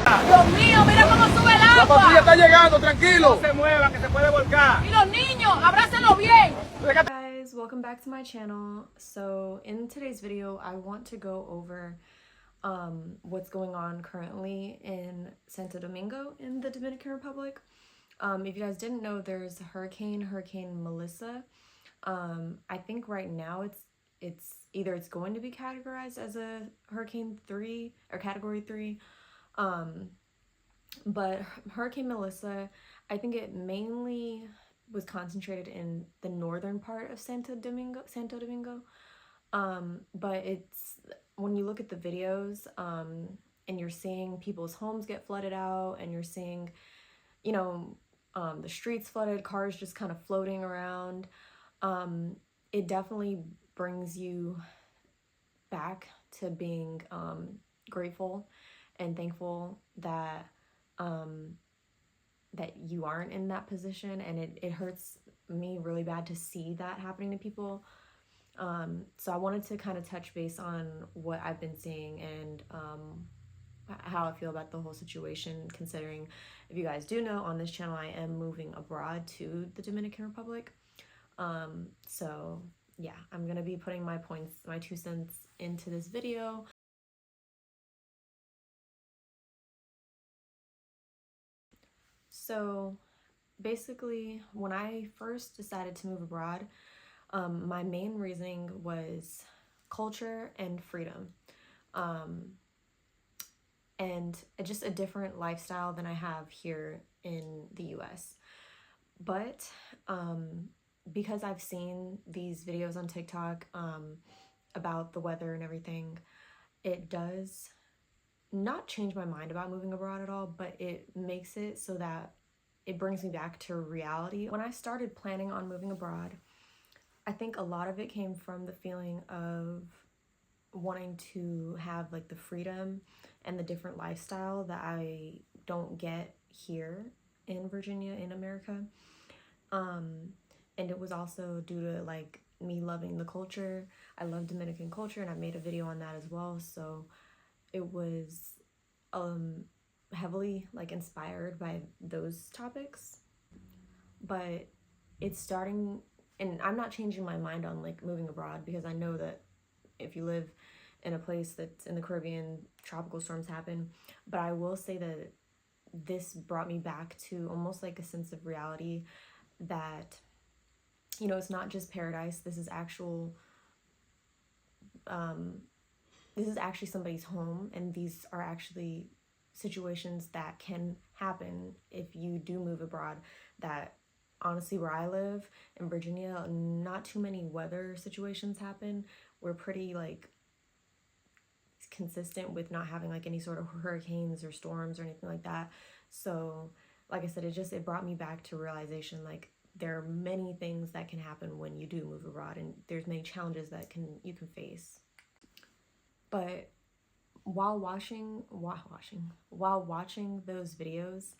Dios mío, mira cómo sube el agua. La patrulla está llegando, tranquilo. No se muevan, que se puede volcar. Y los niños, abrácenlo bien. Hey guys, welcome back to my channel. So in today's video, I want to go over what's going on currently in Santo Domingo in the Dominican Republic. If you guys didn't know, there's Hurricane Melissa. I think right now it's either it's going to be categorized as a Hurricane 3 or Category 3. But Hurricane Melissa, I think it mainly was concentrated in the northern part of Santo Domingo. But it's, when you look at the videos, and you're seeing people's homes get flooded out, and you're seeing, you know, the streets flooded, cars just kind of floating around, it definitely brings you back to being grateful and thankful that that you aren't in that position. And it hurts me really bad to see that happening to people. So I wanted to kind of touch base on what I've been seeing and how I feel about the whole situation, considering, if you guys do know, on this channel I am moving abroad to the Dominican Republic. So yeah, I'm gonna be putting my 2 cents into this video. So basically, when I first decided to move abroad, my main reasoning was culture and freedom, and just a different lifestyle than I have here in the US. But because I've seen these videos on TikTok about the weather and everything, it does not change my mind about moving abroad at all, but it makes it so that it brings me back to reality. When I started planning on moving abroad, I think a lot of it came from the feeling of wanting to have like the freedom and the different lifestyle that I don't get here in Virginia, in America. And it was also due to like me loving the culture. I love Dominican culture, and I made a video on that as well. So it was heavily like inspired by those topics. But it's starting, and I'm not changing my mind on like moving abroad, because I know that if you live in a place that's in the Caribbean, tropical storms happen. But I will say that this brought me back to almost like a sense of reality, that, you know, it's not just paradise. This is actual, this is actually somebody's home, and these are actually situations that can happen if you do move abroad. That honestly, where I live in Virginia, not too many weather situations happen. We're pretty like consistent with not having like any sort of hurricanes or storms or anything like that. So like I said, it brought me back to realization, like there are many things that can happen when you do move abroad, and there's many challenges that you can face. But while watching those videos,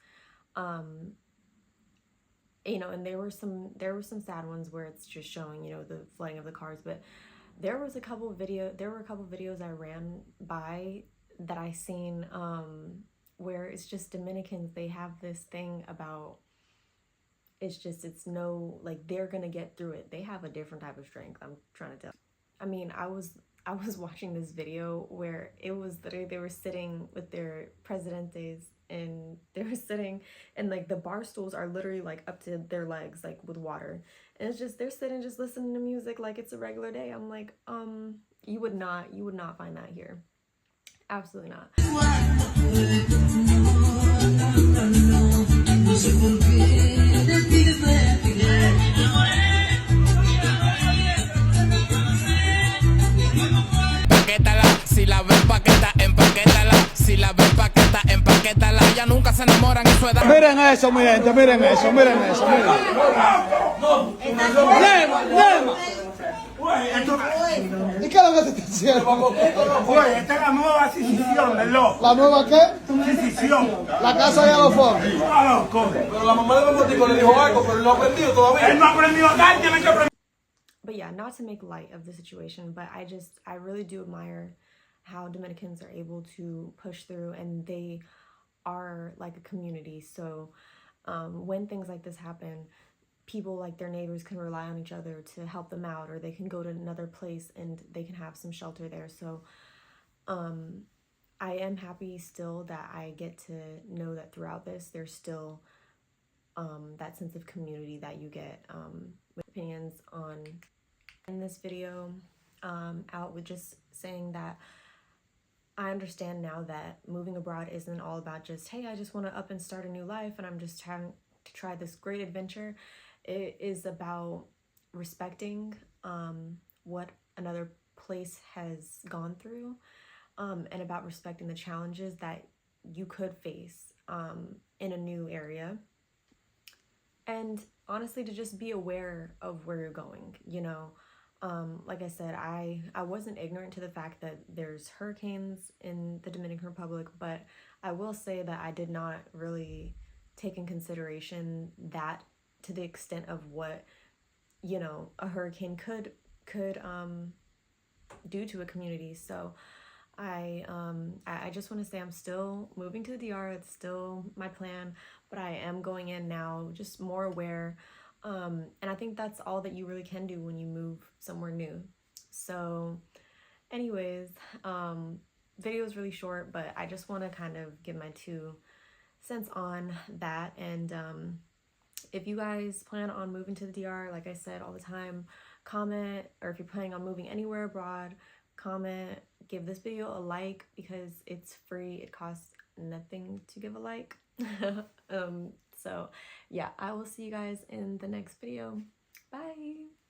you know, and there were some sad ones where it's just showing, you know, the flooding of the cars, but there were a couple videos I ran by that I seen where it's just Dominicans, they have this thing about, it's no, like, they're gonna get through it. They have a different type of strength, I'm trying to tell. I mean, I was watching this video where it was literally, they were sitting with their presidentes, and they were sitting, and like the bar stools are literally like up to their legs, like with water, and it's just, they're sitting just listening to music like it's a regular day. I'm like, you would not find that here. Absolutely not. Si la ves paqueta, empaquétala. Si la ves paqueta, empaquétala. Ya nunca se enamoran en su edad. Miren eso, mi gente, miren eso, miren eso, miren. ¿Y qué es lo que se está haciendo? Oye, esta es la nueva decisión del loco. ¿La nueva qué? Decisión. La casa de los fondos. Pero la mamá de Motico le dijo algo, pero él no ha aprendido todavía. Él no ha aprendido nada, tiene que aprender. But yeah, not to make light of the situation, but I really do admire how Dominicans are able to push through, and they are like a community. So when things like this happen, people, like their neighbors, can rely on each other to help them out, or they can go to another place and they can have some shelter there. So I am happy still that I get to know that throughout this there's still that sense of community that you get. With opinions on in this video, out with just saying that I understand now that moving abroad isn't all about just, hey, I just want to up and start a new life and I'm just trying to try this great adventure. It is about respecting what another place has gone through, and about respecting the challenges that you could face in a new area. And honestly, to just be aware of where you're going, you know. Like I said, I wasn't ignorant to the fact that there's hurricanes in the Dominican Republic, but I will say that I did not really take in consideration that to the extent of what, you know, a hurricane could do to a community. So I just want to say I'm still moving to the DR. It's still my plan, but I am going in now just more aware. And I think that's all that you really can do when you move somewhere new. So anyways, video is really short, but I just want to kind of give my 2 cents on that. And if you guys plan on moving to the DR, like I said all the time, comment, or if you're planning on moving anywhere abroad, comment, give this video a like because it's free. It costs nothing to give a like. So yeah, I will see you guys in the next video. Bye.